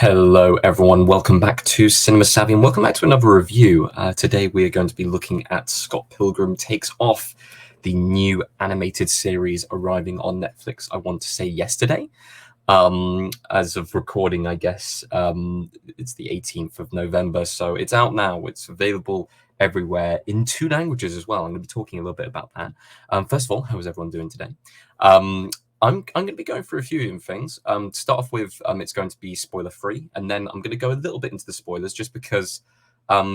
Hello everyone, welcome back to Cinema Savvy and welcome back to another review. Today we are going to be looking at Scott Pilgrim Takes Off, the new animated series arriving on Netflix, I want to say yesterday. As of recording, I guess, it's the 18th of November, so it's out now. It's available everywhere in 2 languages as well. I'm going to be talking a little bit about that. First of all, how is everyone doing today? I'm going to be going through a few different things. To start off with, it's going to be spoiler-free, and then I'm going to go a little bit into the spoilers just because,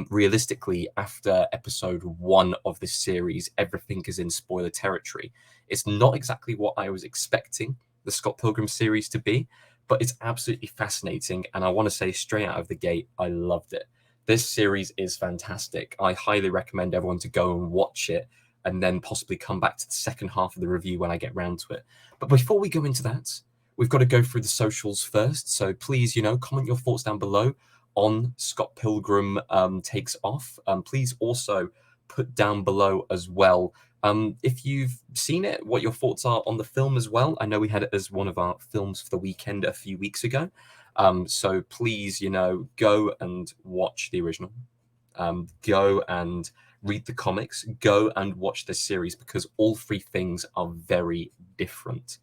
realistically, after episode 1 of this series, everything is in spoiler territory. It's not exactly what I was expecting the Scott Pilgrim series to be, but it's absolutely fascinating, and I want to say straight out of the gate, I loved it. This series is fantastic. I highly recommend everyone to go and watch it, and then possibly come back to the second half of the review when I get round to it. But before we go into that, we've got to go through the socials first. So please, comment your thoughts down below on Scott Pilgrim Takes Off. Please also put down below as well if you've seen it, what your thoughts are on the film as well. I know we had it as one of our films for the weekend a few weeks ago. So please, go and watch the original. Go and read the comics, go and watch this series because all 3 things are very different.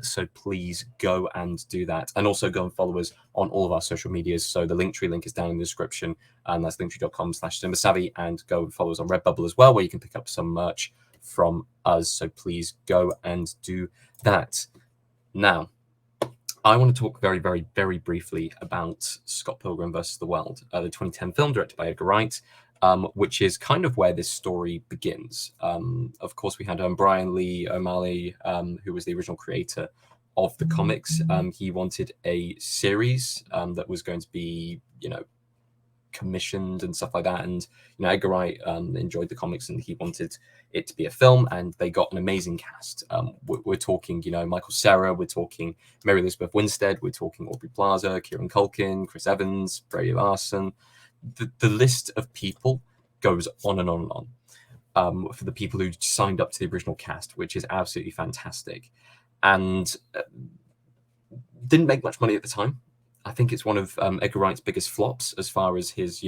So please go and do that. And also go and follow us on all of our social medias. So the Linktree link is down in the description. That's linktree.com/cinemasavvy. And go and follow us on Redbubble as well, where you can pick up some merch from us. So please go and do that. Now, I want to talk very, very, very briefly about Scott Pilgrim vs. the World, the 2010 film directed by Edgar Wright, which is kind of where this story begins. Of course, we had Brian Lee O'Malley, who was the original creator of the comics. He wanted a series that was going to be, commissioned and stuff like that. And, Edgar Wright enjoyed the comics and he wanted it to be a film, and they got an amazing cast. We're talking, Michael Cera, we're talking Mary Elizabeth Winstead, we're talking Aubrey Plaza, Kieran Culkin, Chris Evans, Brie Larson. The list of people goes on and on and on for the people who signed up to the original cast, which is absolutely fantastic. And didn't make much money at the time. I think it's one of Edgar Wright's biggest flops as far as his,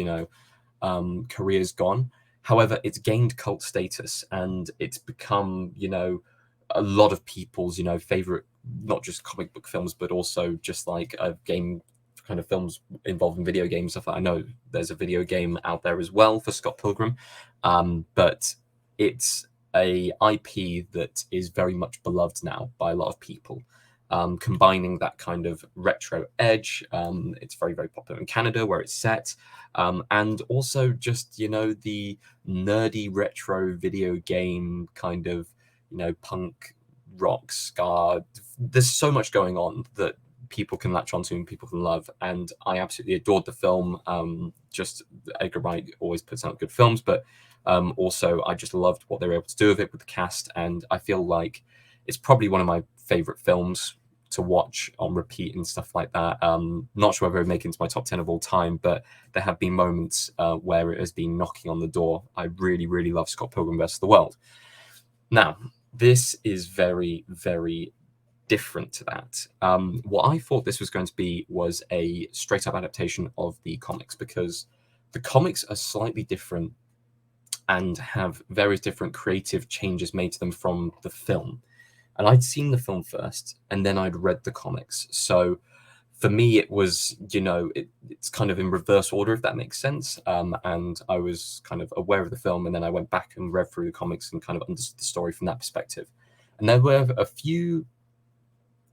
career's gone. However, it's gained cult status and it's become, a lot of people's, favorite, not just comic book films, but also just like game kind of films involving video games stuff. I know there's a video game out there as well for Scott Pilgrim, but it's a IP that is very much beloved now by a lot of people. Combining that kind of retro edge. It's very, very popular in Canada where it's set. And also just, the nerdy retro video game kind of, punk, rock, ska. There's so much going on that people can latch onto and people can love. And I absolutely adored the film. Just Edgar Wright always puts out good films, but also I just loved what they were able to do with it with the cast. And I feel like it's probably one of my favorite films to watch on repeat and stuff like that. Not sure whether it make it into my top 10 of all time, but there have been moments where it has been knocking on the door. I really, really love Scott Pilgrim vs. the World. Now, this is very, very different to that. What I thought this was going to be was a straight-up adaptation of the comics, because the comics are slightly different and have various different creative changes made to them from the film. And I'd seen the film first, and then I'd read the comics. So for me, it was, it's kind of in reverse order, if that makes sense. And I was kind of aware of the film, and then I went back and read through the comics and kind of understood the story from that perspective. And there were a few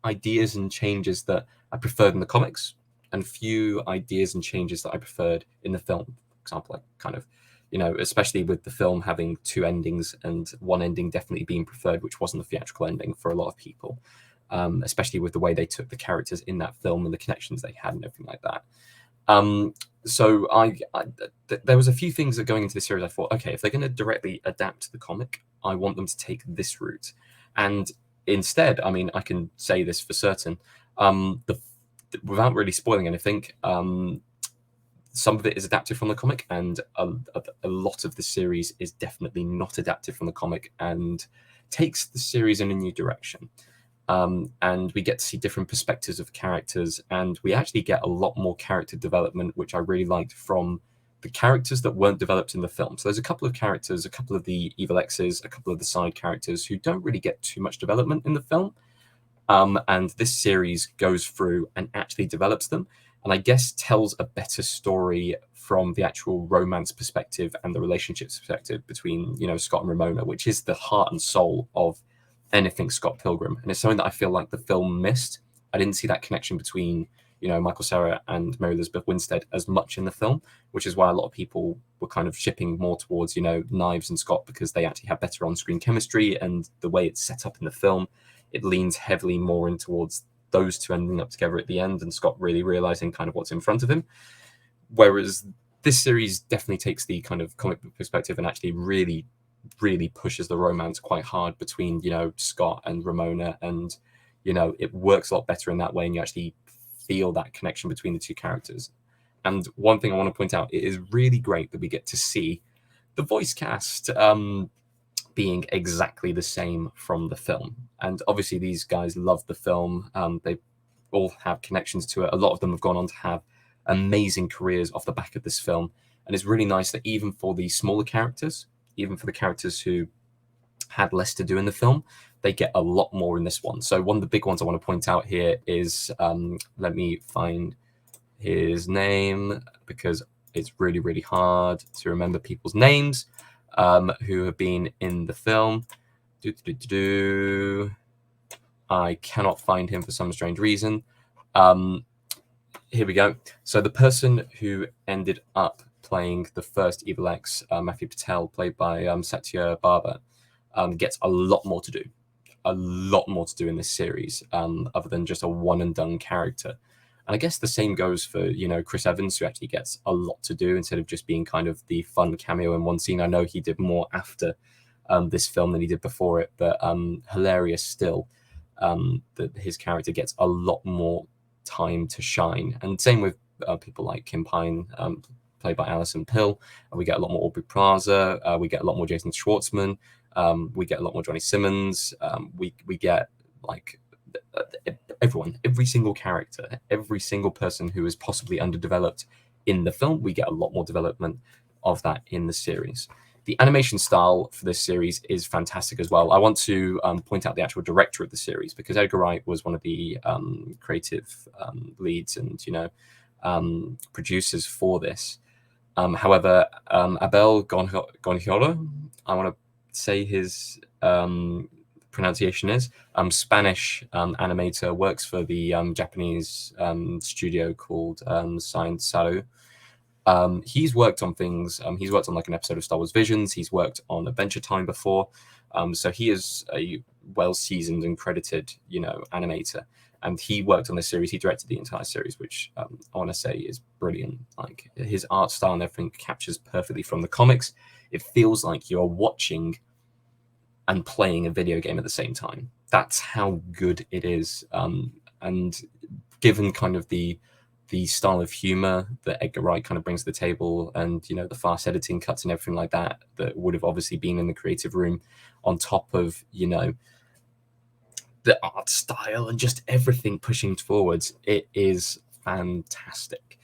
ideas and changes that I preferred in the comics, and few ideas and changes that I preferred in the film. For example, like kind of, especially with the film having 2 endings and one ending definitely being preferred, which wasn't the theatrical ending for a lot of people, especially with the way they took the characters in that film and the connections they had and everything like that. So there was a few things that going into this series, I thought, okay, if they're going to directly adapt the comic, I want them to take this route. And instead, I mean, I can say this for certain, without really spoiling anything, some of it is adapted from the comic, and a lot of the series is definitely not adapted from the comic and takes the series in a new direction. And we get to see different perspectives of characters, and we actually get a lot more character development, which I really liked from the characters that weren't developed in the film. So there's a couple of characters, a couple of the Evil X's, a couple of the side characters who don't really get too much development in the film. And this series goes through and actually develops them, and I guess tells a better story from the actual romance perspective and the relationships perspective between, Scott and Ramona, which is the heart and soul of anything Scott Pilgrim. And it's something that I feel like the film missed. I didn't see that connection between, Michael Cera and Mary Elizabeth Winstead as much in the film, which is why a lot of people were kind of shipping more towards, Knives and Scott, because they actually have better on-screen chemistry, and the way it's set up in the film, it leans heavily more in towards those two ending up together at the end and Scott really realizing kind of what's in front of him. Whereas this series definitely takes the kind of comic book perspective and actually really, really pushes the romance quite hard between, Scott and Ramona. And, it works a lot better in that way. And you actually feel that connection between the two characters. And one thing I want to point out, it is really great that we get to see the voice cast being exactly the same from the film. And obviously these guys love the film. They all have connections to it. A lot of them have gone on to have amazing careers off the back of this film. And it's really nice that even for the smaller characters, even for the characters who had less to do in the film, they get a lot more in this one. So one of the big ones I want to point out here is, let me find his name, because it's really, really hard to remember people's names who have been in the film. I cannot find him for some strange reason. Here we go. So the person who ended up playing the first Evil X, Matthew Patel, played by Satya Barber, gets a lot more to do. A lot more to do in this series, other than just a one and done character. And I guess the same goes for, Chris Evans, who actually gets a lot to do instead of just being kind of the fun cameo in one scene. I know he did more after this film than he did before it, but hilarious still that his character gets a lot more time to shine. And same with people like Kim Pine, played by Alison Pill. We get a lot more Aubrey Plaza. We get a lot more Jason Schwartzman. We get a lot more Johnny Simmons. We get like everyone, every single character, every single person who is possibly underdeveloped in the film. We get a lot more development of that in the series. The animation style for this series is fantastic as well. I want to point out the actual director of the series, because Edgar Wright was one of the creative leads and producers for this. However, Abel Gonjolo, I want to say his pronunciation is, Spanish animator, works for the Japanese studio called Science Saru. He's worked on things. He's worked on like an episode of Star Wars Visions. He's worked on Adventure Time before. So he is a well-seasoned and credited, animator. And he worked on this series. He directed the entire series, which I want to say is brilliant. Like his art style and everything captures perfectly from the comics. It feels like you're watching and playing a video game at the same time. That's how good it is. And given kind of the style of humor that Edgar Wright kind of brings to the table, and the fast editing cuts and everything like that would have obviously been in the creative room, on top of the art style and just everything pushing forwards, it is fantastic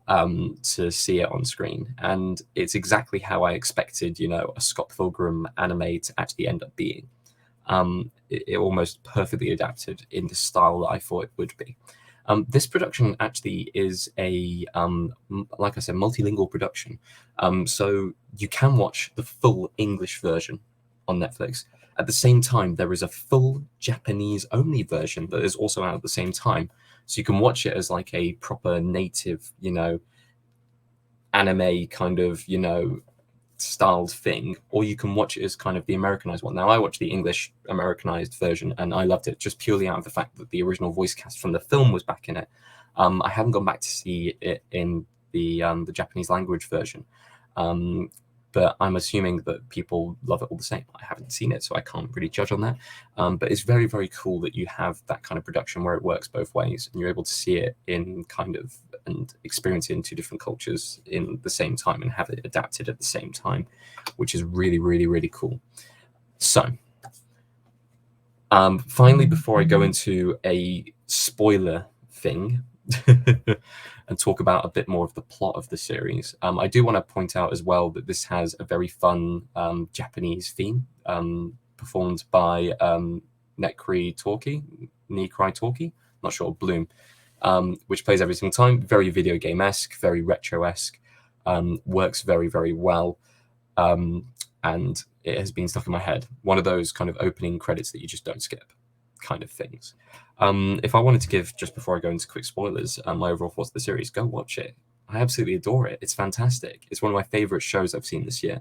to see it on screen. And it's exactly how I expected a Scott Pilgrim anime to actually end up being. It almost perfectly adapted in the style that I thought it would be. This production actually is a, like I said, multilingual production. So you can watch the full English version on Netflix. At the same time, there is a full Japanese-only version that is also out at the same time. So you can watch it as like a proper native, anime kind of, styled thing, or you can watch it as kind of the Americanized one. Now, I watched the English Americanized version, and I loved it just purely out of the fact that the original voice cast from the film was back in it. I haven't gone back to see it in the Japanese language version, but I'm assuming that people love it all the same. I haven't seen it, so I can't really judge on that. But it's very, very cool that you have that kind of production where it works both ways, and you're able to see it in kind of and experience it in two different cultures in the same time and have it adapted at the same time, which is really, really, really cool. So Finally, before I go into a spoiler thing and talk about a bit more of the plot of the series, I do want to point out as well that this has a very fun Japanese theme performed by Nekri Talkie, not sure, Bloom, which plays every single time. Very video game-esque, very retro-esque, works very, very well. And it has been stuck in my head. One of those kind of opening credits that you just don't skip kind of things. If I wanted to give, just before I go into quick spoilers, my overall thoughts of the series, go watch it. I absolutely adore it. It's fantastic. It's one of my favorite shows I've seen this year.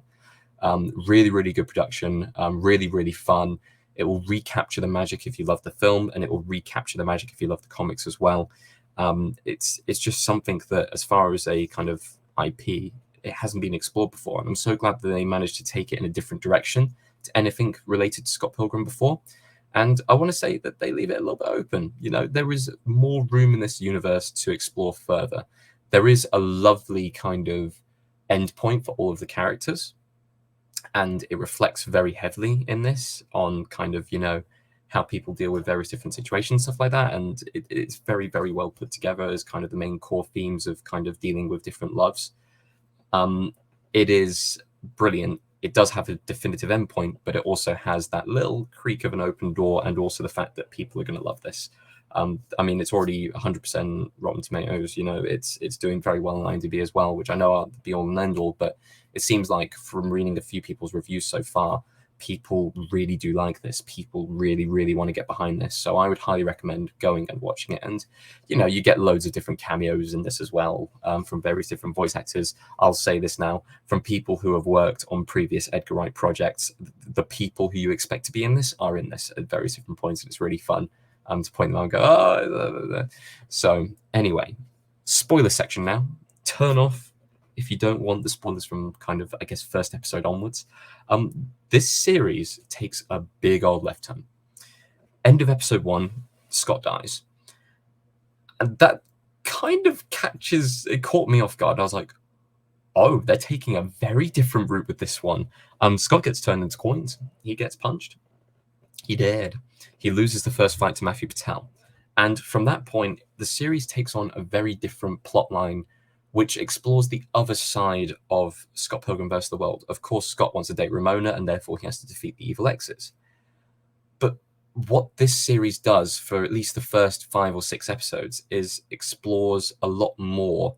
Really, really good production, really, really fun. It will recapture the magic if you love the film, and it will recapture the magic if you love the comics as well. It's just something that, as far as a kind of IP, it hasn't been explored before, and I'm so glad that they managed to take it in a different direction to anything related to Scott Pilgrim before. And I want to say that they leave it a little bit open. You know, there is more room in this universe to explore further. There is a lovely kind of end point for all of the characters, and it reflects very heavily in this on kind of, you know, how people deal with various different situations, stuff like that. And it's very, very well put together as kind of the main core themes of kind of dealing with different loves. It is brilliant. It does have a definitive endpoint, but it also has that little creak of an open door, and also the fact that people are going to love this. I mean, it's already 100% Rotten Tomatoes. You know, it's doing very well on IMDb as well, which I know aren't the be all and end all, but it seems like from reading a few people's reviews so far, people really do like this. People really, really want to get behind this. So I would highly recommend going and watching it. And, you know, you get loads of different cameos in this as well, from various different voice actors. I'll say this now, from people who have worked on previous Edgar Wright projects, the people who you expect to be in this are in this at various different points. And it's really fun to point them out and go, oh, blah, blah, blah. So anyway, spoiler section now. Turn off if you don't want the spoilers from kind of, I guess, first episode onwards. This series takes a big old left turn. End of episode 1, Scott dies. And that kind of it caught me off guard. I was like, oh, they're taking a very different route with this one. Scott gets turned into coins. He gets punched. He did. He loses the first fight to Matthew Patel. And from that point, the series takes on a very different plot line, which explores the other side of Scott Pilgrim vs. the World. Of course, Scott wants to date Ramona, and therefore he has to defeat the evil exes. But what this series does for at least the first 5 or 6 episodes is explores a lot more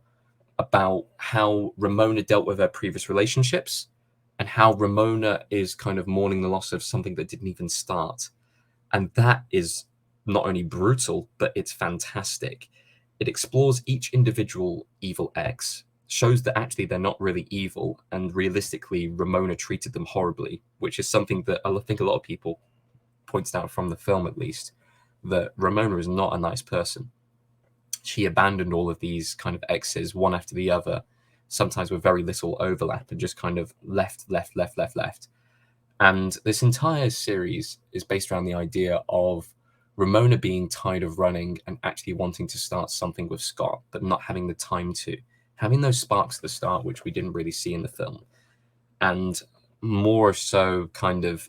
about how Ramona dealt with her previous relationships, and how Ramona is kind of mourning the loss of something that didn't even start. And that is not only brutal, but it's fantastic. It explores each individual evil ex, shows that actually they're not really evil, and realistically, Ramona treated them horribly, which is something that I think a lot of people pointed out from the film, at least, that Ramona is not a nice person. She abandoned all of these kind of exes, one after the other, sometimes with very little overlap, and just kind of left. And this entire series is based around the idea of Ramona being tired of running and actually wanting to start something with Scott, but not having the time to. Having those sparks at the start, which we didn't really see in the film. And more so kind of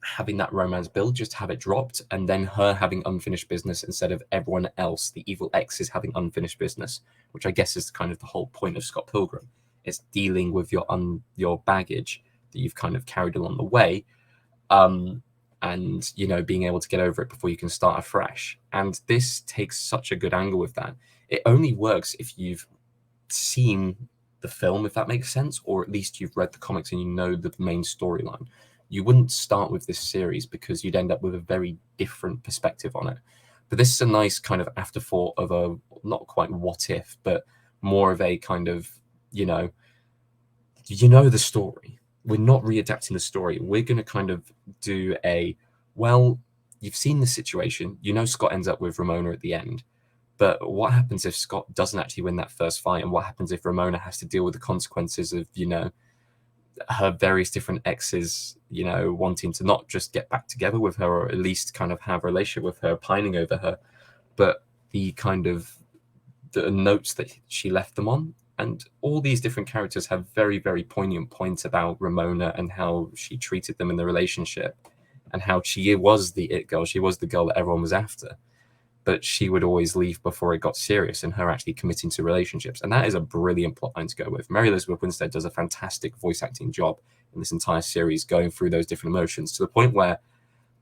having that romance build, just have it dropped, and then her having unfinished business instead of everyone else, the evil exes, having unfinished business, which I guess is kind of the whole point of Scott Pilgrim. It's dealing with your baggage that you've kind of carried along the way. And, you know, being able to get over it before you can start afresh. And this takes such a good angle with that. It only works if you've seen the film, if that makes sense, or at least you've read the comics and you know the main storyline. You wouldn't start with this series because you'd end up with a very different perspective on it. But this is a nice kind of afterthought of a, not quite what if, but more of a kind of, you know the story. We're not readapting the story. We're going to kind of do well, you've seen the situation. You know Scott ends up with Ramona at the end. But what happens if Scott doesn't actually win that first fight? And what happens if Ramona has to deal with the consequences of, her various different exes, wanting to not just get back together with her, or at least kind of have a relationship with her, pining over her, but the kind of the notes that she left them on. And all these different characters have very, very poignant points about Ramona and how she treated them in the relationship. and how she was the it girl. She was the girl that everyone was after, but she would always leave before it got serious, and her actually committing to relationships. And that is a brilliant plotline to go with. Mary Elizabeth Winstead does a fantastic voice acting job in this entire series, going through those different emotions to the point where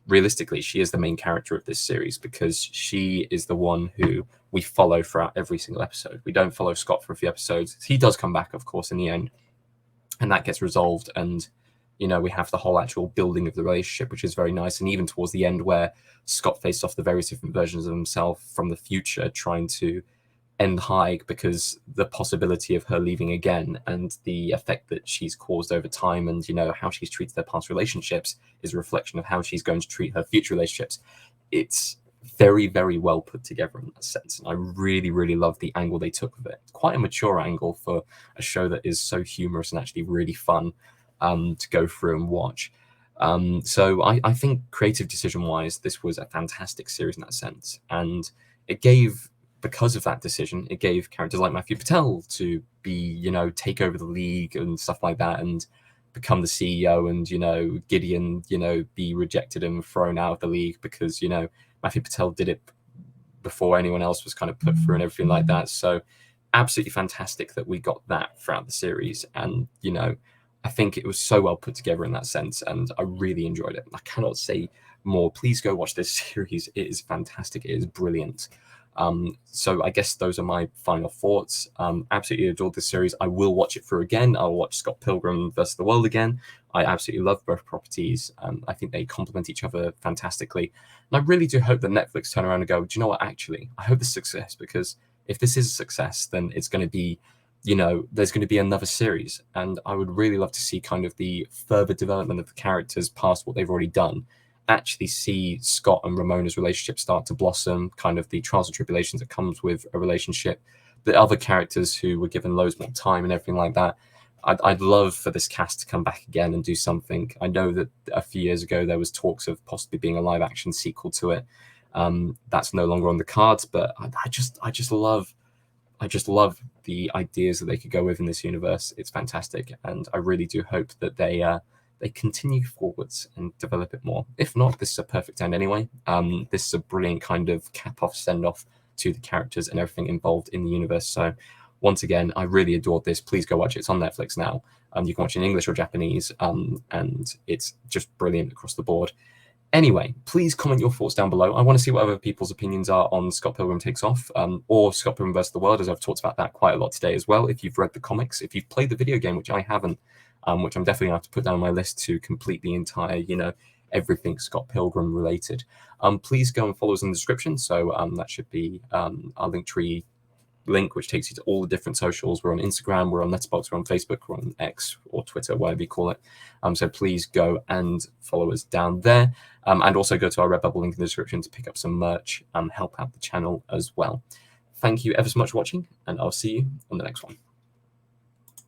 realistically she is the main character of this series, because she is the one who we follow throughout every single episode. We don't follow Scott for a few episodes. He does come back, of course, in the end, and that gets resolved, and we have the whole actual building of the relationship, which is very nice. And even towards the end, where Scott faced off the various different versions of himself from the future, trying to end Haig, because the possibility of her leaving again and the effect that she's caused over time, and how she's treated their past relationships, is a reflection of how she's going to treat her future relationships. It's very, very well put together in that sense, and I really, really love the angle they took with it. It's quite a mature angle for a show that is so humorous and actually really fun to go through and watch. So I think creative decision wise, this was a fantastic series in that sense, and it gave, because of that decision, it gave characters like Matthew Patel to be, take over the league and stuff like that, and become the CEO, and Gideon, be rejected and thrown out of the league because Matthew Patel did it before anyone else was kind of put through and everything like that. So absolutely fantastic that we got that throughout the series, and I think it was so well put together in that sense, and I really enjoyed it. I cannot say more. Please go watch this series. It is fantastic. It is brilliant. So I guess those are my final thoughts. Absolutely adored this series. I will watch it through again. I'll watch Scott Pilgrim vs. the World again. I absolutely love both properties. I think they complement each other fantastically. And I really do hope that Netflix turn around and go, do you know what, actually, I hope this is a success, because if this is a success, then it's going to be, there's going to be another series. And I would really love to see kind of the further development of the characters past what they've already done, actually see Scott and Ramona's relationship start to blossom, kind of the trials and tribulations that comes with a relationship, the other characters who were given loads more time and everything like that. I'd love for this cast to come back again and do something. I know that a few years ago there was talks of possibly being a live action sequel to it. That's no longer on the cards, but I just love the ideas that they could go with in this universe. It's fantastic, and I really do hope that they continue forwards and develop it more. If not, this is a perfect end anyway. This is a brilliant kind of cap-off, send-off to the characters and everything involved in the universe. So once again, I really adored this. Please go watch it. It's on Netflix now. You can watch it in English or Japanese, and it's just brilliant across the board. Anyway, please comment your thoughts down below. I want to see what other people's opinions are on Scott Pilgrim Takes Off, or Scott Pilgrim vs. the World, as I've talked about that quite a lot today as well. If you've read the comics, if you've played the video game, which I haven't, which I'm definitely going to have to put down on my list to complete the entire, everything Scott Pilgrim related. Please go and follow us in the description. So that should be our Linktree link, which takes you to all the different socials. We're on Instagram, we're on Letterboxd, we're on Facebook, we're on X or Twitter, whatever you call it. So please go and follow us down there. And also go to our Redbubble link in the description to pick up some merch and help out the channel as well. Thank you ever so much for watching, and I'll see you on the next one.